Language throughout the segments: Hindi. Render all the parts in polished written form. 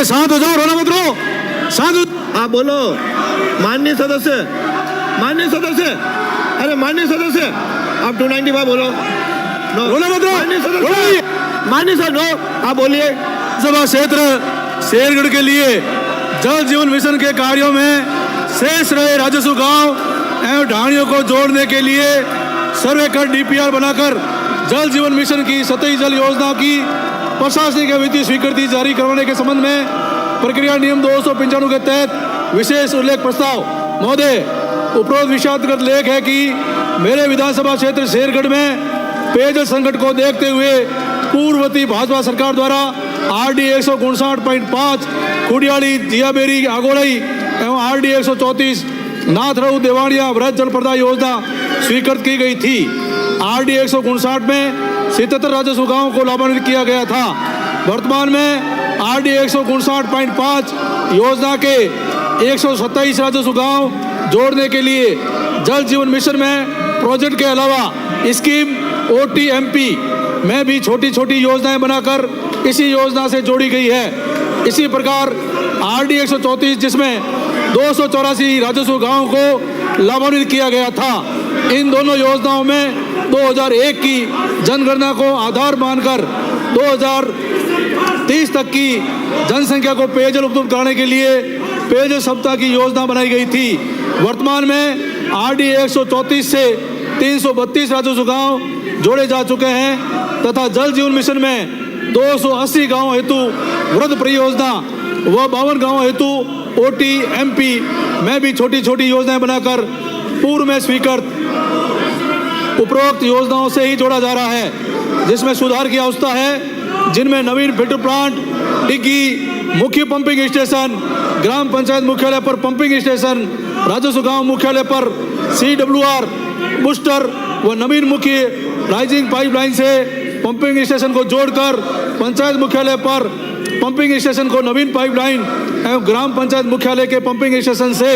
शांत हो जाओ, रोना मत रो, शांत हो। आप बोलो माननीय सदस्य, माननीय सदस्य, अरे माननीय सदस्य आप 295 बोलो। नो रोना मत रो, माननीय सदस्य, माननीय सर नो आप बोलिए। विधानसभा क्षेत्र शेरगढ़ के लिए जल जीवन मिशन के कार्यों में शेष रहे राजस्व गांव एवं ढाणियों को जोड़ने के लिए सर्वे कर डीपीआर बनाकर जल जीवन मिशन की सतही जल योजना की प्रशासनिक वित्तीय स्वीकृति जारी करवाने के संबंध में प्रक्रिया नियम 295 के तहत विशेष उल्लेख प्रस्ताव। महोदय, उपरोक्त विषयान्तर्गत लेख है कि मेरे विधानसभा क्षेत्र शेरगढ़ में पेयजल संकट को देखते हुए पूर्ववर्ती भाजपा सरकार द्वारा RD 159.5 कुडियाली जियाबेरी आगोड़ई एवं RD 134 नाथरऊ देवाड़िया वृहद जल प्रदाय योजना स्वीकृत की गई थी। RD 159 में 77 राजस्व गांवों को लाभान्वित किया गया था। वर्तमान में RD 159.5 योजना के 127 राजस्व गांव जोड़ने के लिए जल जीवन मिशन में प्रोजेक्ट के अलावा स्कीम OTMP में भी छोटी छोटी योजनाएं बनाकर इसी योजना से जोड़ी गई है। इसी प्रकार RD 134 जिसमें 284 राजस्व गांवों को लाभान्वित किया गया था, इन दोनों योजनाओं में 2001 की जनगणना को आधार मानकर 2030 तक की जनसंख्या को पेयजल उपलब्ध कराने के लिए पेयजल सप्ताह की योजना बनाई गई थी। वर्तमान में RD 134 से 332 राजस्व गांव जोड़े जा चुके हैं तथा जल जीवन मिशन में 280 गांव हेतु वृहद परियोजना व 52 गांव हेतु OTMP में भी छोटी छोटी योजनाएं बनाकर पूर्व में स्वीकृत उपरोक्त योजनाओं से ही जोड़ा जा रहा है, जिसमें सुधार की आवश्यकता है, जिनमें नवीन फिल्टर प्लांट, डिग्गी, मुख्य पंपिंग स्टेशन, ग्राम पंचायत मुख्यालय पर पंपिंग स्टेशन, राजस्व गांव मुख्यालय पर CWR बूस्टर व नवीन मुख्य राइजिंग पाइपलाइन से पंपिंग स्टेशन को जोड़कर पंचायत मुख्यालय पर पंपिंग स्टेशन को नवीन पाइपलाइन एवं ग्राम पंचायत मुख्यालय के पंपिंग स्टेशन से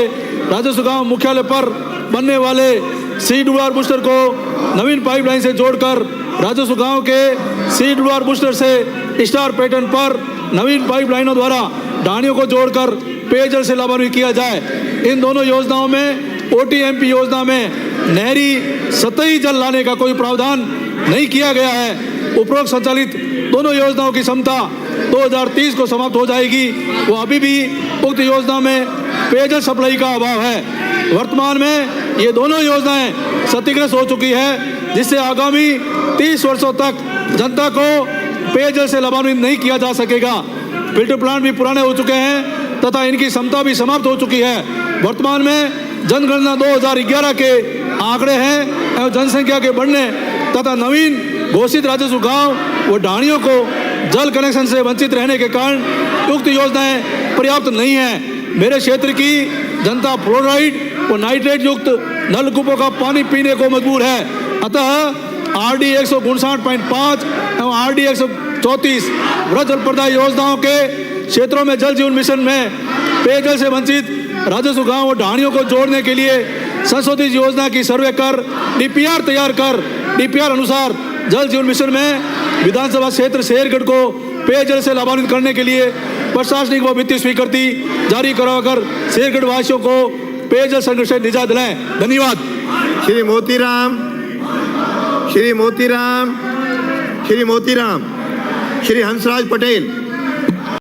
राजस्व गांव मुख्यालय पर बनने वाले CWR बूस्टर को नवीन पाइपलाइन से जोड़कर राजस्व गांव के CWR बूस्टर से स्टार पैटर्न पर नवीन पाइपलाइनों द्वारा ढाणियों को जोड़कर पेयजल से लाभान्वित किया जाए। इन दोनों योजनाओं में OTMP योजना में नहरी सतही जल लाने का कोई प्रावधान नहीं किया गया है। उपरोक्त संचालित दोनों योजनाओं की क्षमता 2030 को समाप्त हो जाएगी। वो अभी भी उक्त योजना में पेयजल सप्लाई का अभाव है। वर्तमान में ये दोनों योजनाएं क्षतिग्रस्त हो चुकी है, जिससे आगामी 30 वर्षों तक जनता को पेयजल से लाभान्वित नहीं किया जा सकेगा। फिल्टर प्लांट भी पुराने हो चुके हैं तथा इनकी क्षमता भी समाप्त हो चुकी है। वर्तमान में जनगणना 2011 के आंकड़े हैं एवं जनसंख्या के बढ़ने तथा नवीन घोषित राजस्व गांव व ढाणियों को जल कनेक्शन से वंचित रहने के कारण उक्त योजनाएं पर्याप्त नहीं है। मेरे क्षेत्र की जनता फ्लोराइड व नाइट्रेट युक्त नलकूपों का पानी पीने को मजबूर है। अतः RD 159.5 एवं RD 134 वृहद जल प्रदाय योजनाओं के क्षेत्रों में जल जीवन मिशन में पेयजल से वंचित राजस्व गांव व ढाणियों को जोड़ने के लिए संशोधित योजना की सर्वे कर DPR तैयार कर DPR अनुसार जल जीवन मिशन में विधानसभा क्षेत्र शेरगढ़ को पेयजल से लाभान्वित करने के लिए प्रशासनिक व वित्तीय स्वीकृति जारी करवाकर शेरगढ़ वासियों को पेयजल संकट से निजात दिलाएं। धन्यवाद। श्री मोतीराम, श्री मोतीराम, श्री मोतीराम, श्री हंसराज पटेल।